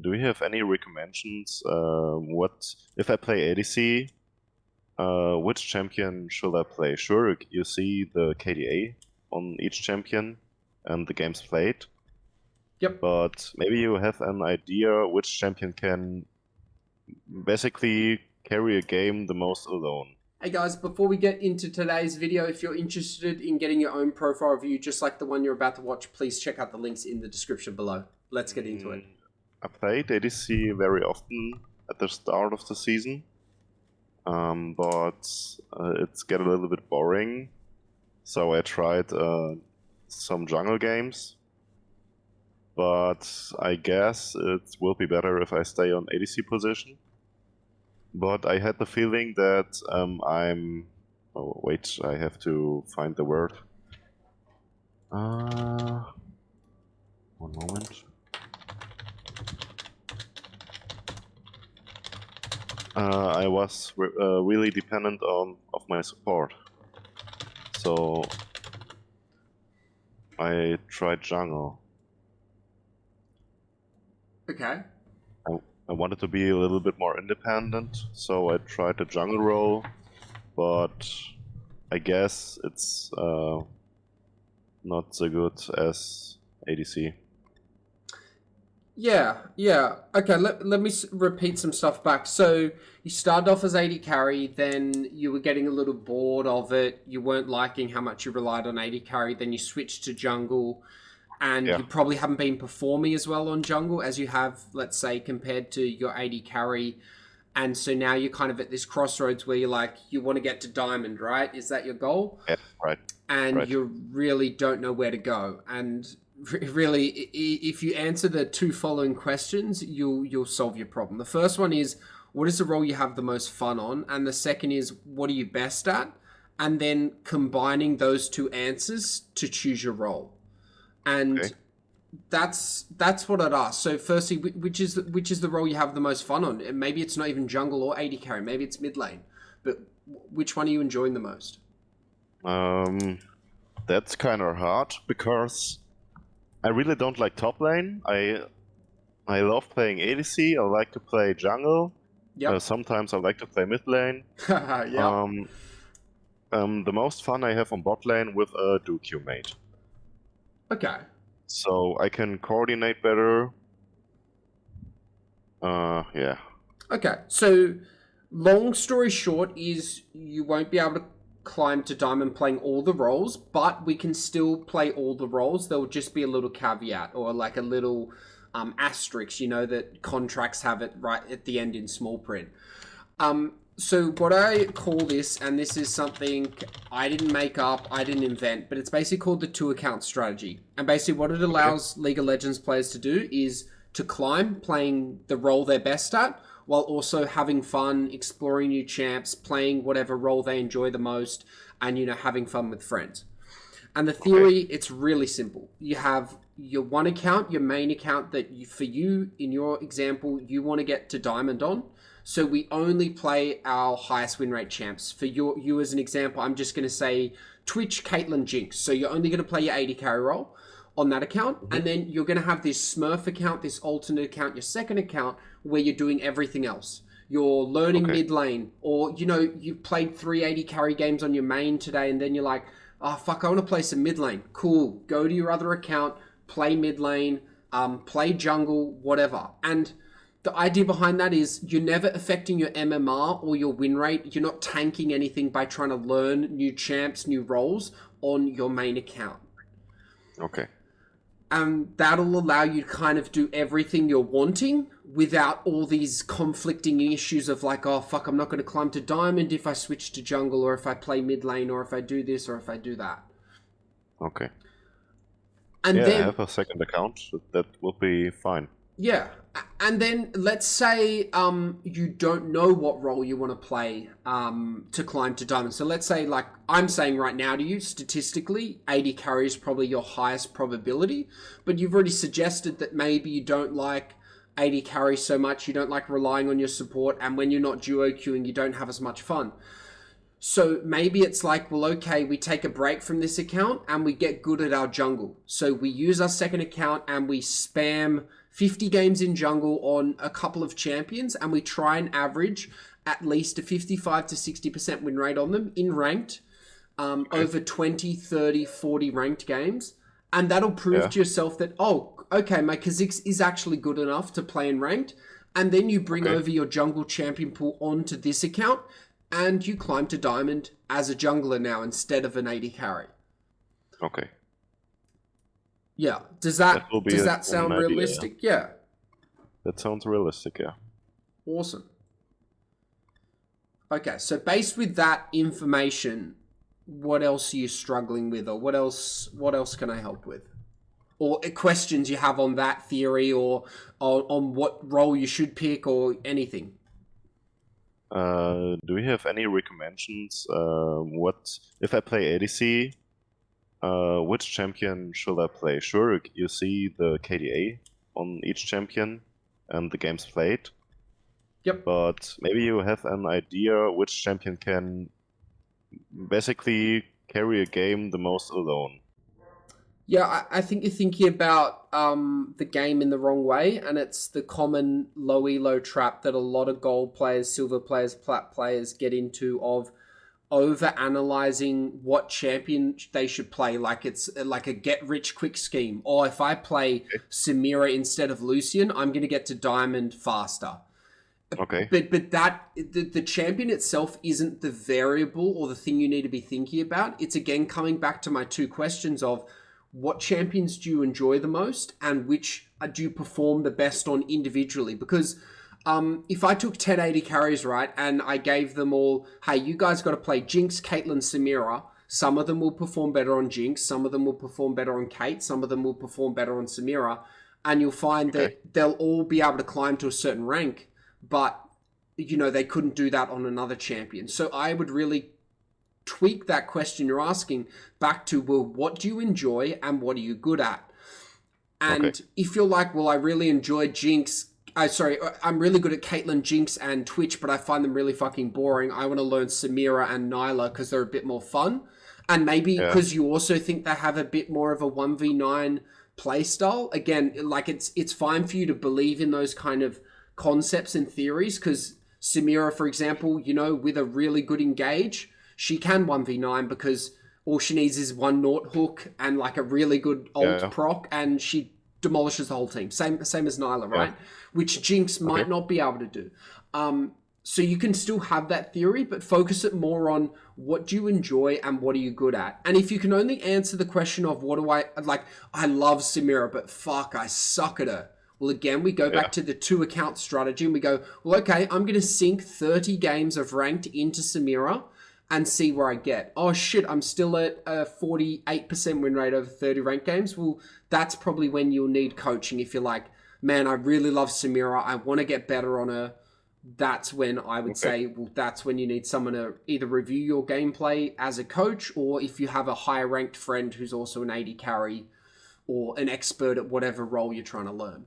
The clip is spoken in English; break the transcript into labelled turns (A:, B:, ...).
A: do you have any recommendations? What if I play ADC? Which champion should I play? Sure, you see the KDA on each champion and the games played.
B: Yep.
A: But maybe you have an idea which champion can basically carry a game the most alone.
B: Hey guys, before we get into today's video, if you're interested in getting your own profile review, just like the one you're about to watch, please check out the links in the description below. Let's get into it.
A: I played ADC very often at the start of the season, but it's get a little bit boring. So I tried some jungle games, but I guess it will be better if I stay on ADC position. But I had the feeling that oh wait, I have to find the word. One moment. I was really dependent of my support, so I tried jungle.
B: Okay.
A: I wanted to be a little bit more independent, so I tried the jungle role, but I guess it's not so good as ADC.
B: Yeah. Okay, let me repeat some stuff back. So you started off as AD carry, then you were getting a little bored of it. You weren't liking how much you relied on AD carry. Then you switched to jungle, and you probably haven't been performing as well on jungle as you have, let's say, compared to your AD carry. And so now you're kind of at this crossroads where you're like, you want to get to diamond, right? Is that your goal?
A: Yeah, right.
B: And you really don't know where to go. And really, if you answer the two following questions, you'll solve your problem. The first one is, what is the role you have the most fun on? And the second is, what are you best at? And then combining those two answers to choose your role. And that's what I'd ask. So firstly, which is the role you have the most fun on? And maybe it's not even jungle or AD carry. Maybe it's mid lane. But which one are you enjoying the most?
A: That's kind of hard because I really don't like top lane. I love playing ADC. I like to play jungle.
B: Yep.
A: Sometimes I like to play mid lane.
B: Yep.
A: The most fun I have on bot lane with a duo mate.
B: Okay.
A: So I can coordinate better. Yeah.
B: Okay. So long story short is you won't be able to climb to diamond playing all the roles, but we can still play all the roles. There'll just be a little caveat or like a little asterisk, you know, that contracts have it right at the end in small print. So what I call this, and this is something I didn't make up, I didn't invent, but it's basically called the 2-account strategy. And basically what it allows League of Legends players to do is to climb playing the role they're best at, while also having fun, exploring new champs, playing whatever role they enjoy the most, and, you know, having fun with friends. And the theory, it's really simple. You have your one account, your main account that for you, in your example, you want to get to diamond on. So we only play our highest win rate champs. For you as an example, I'm just going to say Twitch, Caitlyn, Jinx. So you're only going to play your AD carry role on that account. And then you're going to have this Smurf account, this alternate account, your second account, where you're doing everything else. You're learning mid lane, or, you know, you've played 3 AD carry games on your main today, and then you're like, oh, fuck, I want to play some mid lane. Cool. Go to your other account, play mid lane, play jungle, whatever. And the idea behind that is you're never affecting your MMR or your win rate. You're not tanking anything by trying to learn new champs, new roles on your main account.
A: Okay.
B: That'll allow you to kind of do everything you're wanting without all these conflicting issues of like, oh, fuck, I'm not going to climb to diamond if I switch to jungle, or if I play mid lane, or if I do this, or if I do that.
A: Okay.
B: And
A: then I have a second account. That will be fine.
B: Yeah. And then let's say you don't know what role you want to play to climb to diamond. So let's say, like I'm saying right now to you, statistically, AD carry is probably your highest probability. But you've already suggested that maybe you don't like AD carry so much, you don't like relying on your support, and when you're not duo queuing, you don't have as much fun. So maybe it's like, well, okay, we take a break from this account and we get good at our jungle. So we use our second account and we spam 50 games in jungle on a couple of champions, and we try and average at least a 55 to 60% win rate on them in ranked over 20, 30, 40 ranked games. And that'll prove to yourself that, oh, okay, my Kha'Zix is actually good enough to play in ranked. And then you bring over your jungle champion pool onto this account, and you climb to diamond as a jungler now instead of an AD carry.
A: Okay.
B: Yeah. Does that sound realistic? Yeah.
A: That sounds realistic, yeah.
B: Awesome. Okay, so based with that information, what else are you struggling with, or what else can I help with? Or questions you have on that theory, or on what role you should pick, or anything?
A: Do we have any recommendations? What if I play ADC? Which champion should I play? Sure, you see the KDA on each champion and the games played.
B: Yep.
A: But maybe you have an idea which champion can basically carry a game the most alone.
B: Yeah, I think you're thinking about the game in the wrong way, and it's the common low elo trap that a lot of gold players, silver players, plat players get into, of over-analyzing what champion they should play, like it's like a get-rich-quick scheme. Or if I play Samira instead of Lucian, I'm going to get to diamond faster.
A: Okay.
B: But that the champion itself isn't the variable or the thing you need to be thinking about. It's again coming back to my two questions of what champions do you enjoy the most and which do you perform the best on individually. Because if I took 1080 carries, right, and I gave them all, hey, you guys got to play Jinx, Caitlyn, Samira. Some of them will perform better on Jinx. Some of them will perform better on Kate. Some of them will perform better on Samira. And you'll find that they'll all be able to climb to a certain rank, but, you know, they couldn't do that on another champion. So I would really tweak that question you're asking back to, well, what do you enjoy and what are you good at? And if you're like, well, I really enjoy Jinx, I'm really good at Caitlyn, Jinx, and Twitch, but I find them really fucking boring. I want to learn Samira and Nyla because they're a bit more fun. And maybe because you also think they have a bit more of a 1v9 playstyle. Again, like it's fine for you to believe in those kind of concepts and theories, because Samira, for example, you know, with a really good engage, she can 1v9 because all she needs is one Naut hook and like a really good ult proc, and she demolishes the whole team. Same as Nyla, right? Which Jinx might not be able to do. So you can still have that theory, but focus it more on what do you enjoy and what are you good at. And if you can only answer the question of what do I like, I love Samira, but fuck, I suck at her. Well, again, we go back to the 2-account strategy and we go, well, okay, I'm going to sink 30 games of ranked into Samira and see where I get. Oh, shit, I'm still at a 48% win rate over 30 ranked games. Well, that's probably when you'll need coaching. If you're like, man, I really love Samira, I want to get better on her. That's when I would say, well, that's when you need someone to either review your gameplay as a coach, or if you have a higher ranked friend who's also an AD carry or an expert at whatever role you're trying to learn.